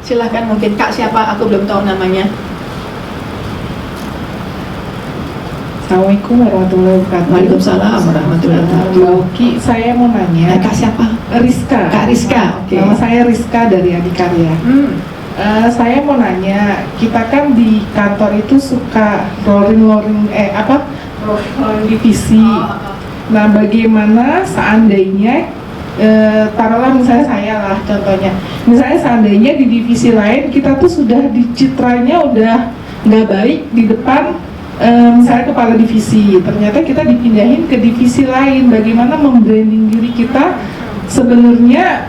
Silahkan, mungkin Kak siapa, aku belum tahu namanya. Assalamualaikum warahmatullahi wabarakatuh. Waalaikumsalam warahmatullahi wabarakatuh. Mbak Oki, saya mau nanya. Kak siapa? Rizka. Kak Rizka, oke. Nama saya Rizka dari Adikarya. Saya mau nanya, kita kan di kantor itu suka rolling divisi. Nah, bagaimana seandainya taruhlah misalnya saya lah contohnya, misalnya seandainya di divisi lain kita tuh sudah dicitranya udah nggak baik di depan, misalnya kepala divisi, ternyata kita dipindahin ke divisi lain, bagaimana membranding diri kita sebenarnya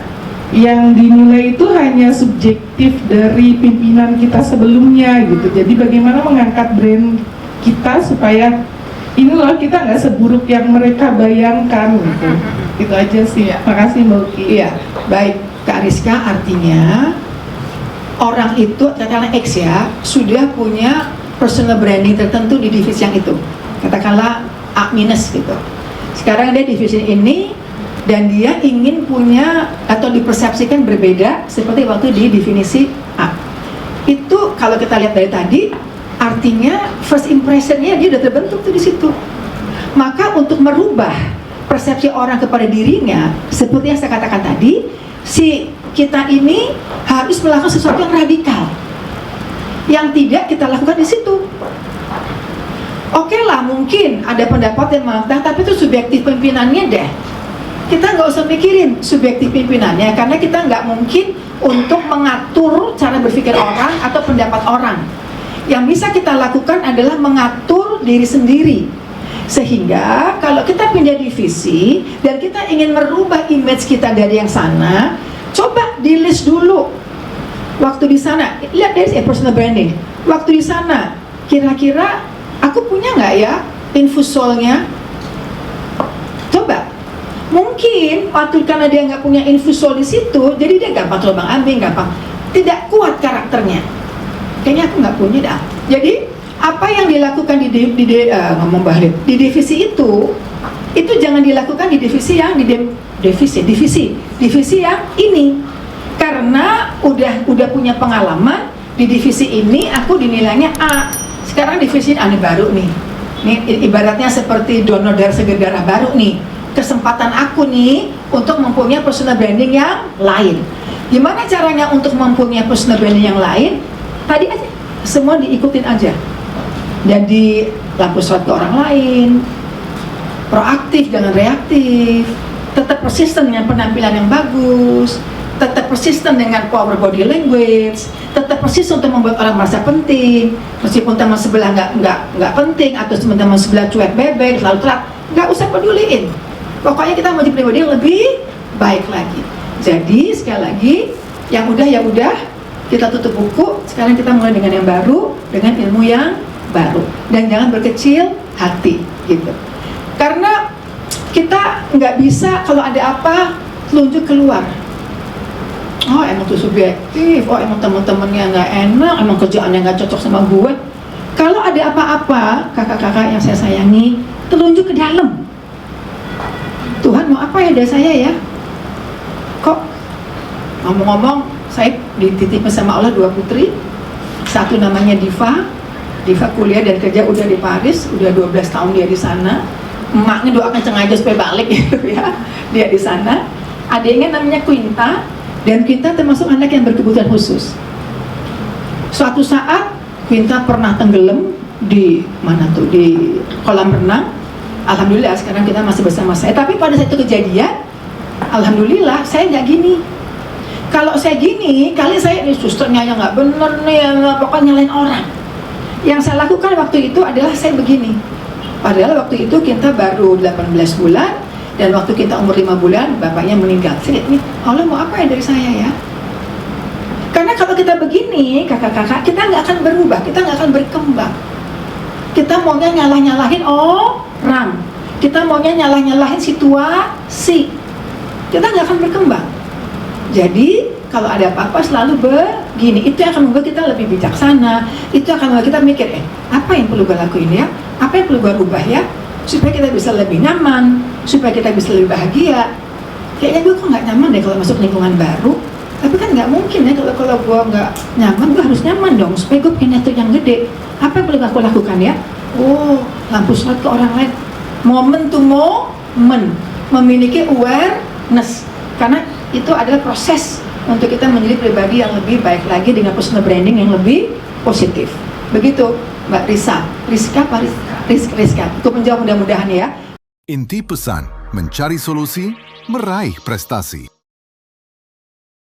yang dinilai itu hanya subjektif dari pimpinan kita sebelumnya gitu. Jadi bagaimana mengangkat brand kita supaya ini loh kita nggak seburuk yang mereka bayangkan gitu. Itu aja sih. Makasih Mbak Uki. Iya, baik Kak Rizka, artinya orang itu katakanlah X ya, sudah punya personal branding tertentu di divisi yang itu. Katakanlah A minus gitu. Sekarang dia divisi ini dan dia ingin punya atau dipersepsikan berbeda seperti waktu di definisi A. Itu kalau kita lihat dari tadi, artinya first impressionnya dia udah terbentuk tuh di situ. Maka untuk merubah persepsi orang kepada dirinya, seperti yang saya katakan tadi, si kita ini harus melakukan sesuatu yang radikal, yang tidak kita lakukan di situ. Oke lah, mungkin ada pendapat yang mengatakan, tapi itu subjektif pimpinannya deh. Kita nggak usah mikirin subjektif pimpinannya, karena kita nggak mungkin untuk mengatur cara berpikir orang atau pendapat orang. Yang bisa kita lakukan adalah mengatur diri sendiri. Sehingga kalau kita pindah divisi dan kita ingin merubah image kita dari yang sana, coba di list dulu. Waktu di sana, lihat dari personal branding. Waktu di sana, kira-kira aku punya nggak ya infusolnya? Coba. Mungkin waktu karena dia nggak punya infusol di situ, jadi dia gampang terbang ambing, gampang tidak kuat karakternya. Kayaknya aku nggak punya dah. Jadi apa yang dilakukan di divisi itu jangan dilakukan di divisi yang divisi yang ini, karena udah punya pengalaman di divisi ini, aku dinilainya A. Sekarang divisi ini baru nih, ibaratnya seperti donor darah segar darah baru nih, kesempatan aku nih untuk mempunyai personal branding yang lain. Gimana caranya untuk mempunyai personal branding yang lain? Tadi aja, semua diikutin aja. Jadi lampu surat ke orang lain, proaktif jangan reaktif, tetap persisten dengan penampilan yang bagus, tetap persisten dengan power body language, tetap persisten untuk membuat orang merasa penting, meskipun teman sebelah nggak penting atau teman sebelah cuek bebek selalu telat, nggak usah peduliin. Pokoknya kita mau jadi pribadi yang lebih baik lagi. Jadi sekali lagi, yang udah ya udah, kita tutup buku. Sekarang kita mulai dengan yang baru, dengan ilmu yang baru, dan jangan berkecil hati gitu. Karena kita nggak bisa kalau ada apa telunjuk keluar. Oh emang tuh subjektif, oh emang temen-temennya nggak enak, emang kerjaannya nggak cocok sama gue. Kalau ada apa-apa, kakak-kakak yang saya sayangi, telunjuk ke dalam. Tuhan mau apa ya dari saya ya? Kok ngomong-ngomong, saya dititipin sama Allah 2 putri. Satu namanya Diva kuliah dan kerja udah di Paris, udah 12 tahun dia di sana. Emaknya doakan sengaja supaya balik gitu ya. Dia di sana. Adiknya namanya Quinta, dan Quinta termasuk anak yang berkebutuhan khusus. Suatu saat Quinta pernah tenggelam di mana tuh, di kolam renang. Alhamdulillah sekarang kita masih bersama saya. Tapi pada saat itu kejadian, alhamdulillah saya nggak gini. Kalau saya gini, kali saya ini susternya yang nggak bener nih, pokoknya nyalain orang. Yang saya lakukan waktu itu adalah saya begini. Padahal waktu itu kita baru 18 bulan, dan waktu kita umur 5 bulan bapaknya meninggal. Saya lihat nih, Allah mau apa ya dari saya ya? Karena kalau kita begini, kakak-kakak, kita nggak akan berubah, kita nggak akan berkembang. Kita maunya nyalah-nyalahin orang, kita maunya nyalah-nyalahin situasi, kita nggak akan berkembang. Jadi kalau ada apa-apa selalu begini, itu yang akan membuat kita lebih bijaksana, itu akan membuat kita mikir, apa yang perlu gue lakuin ya, apa yang perlu gue ubah ya, supaya kita bisa lebih nyaman, supaya kita bisa lebih bahagia. Kayaknya gue kok nggak nyaman deh kalau masuk lingkungan baru, Tapi kan nggak mungkin ya, kalau gue nggak nyaman, gue harus nyaman dong supaya gue punya network yang gede. Apa yang boleh aku lakukan ya? Oh, lampu slot ke orang lain. Moment to moment, memiliki awareness, karena itu adalah proses untuk kita menjadi pribadi yang lebih baik lagi dengan personal branding yang lebih positif. Begitu Mbak Rizka. Rizka. Aku menjawab mudah-mudahan ya. Inti pesan, mencari solusi, meraih prestasi.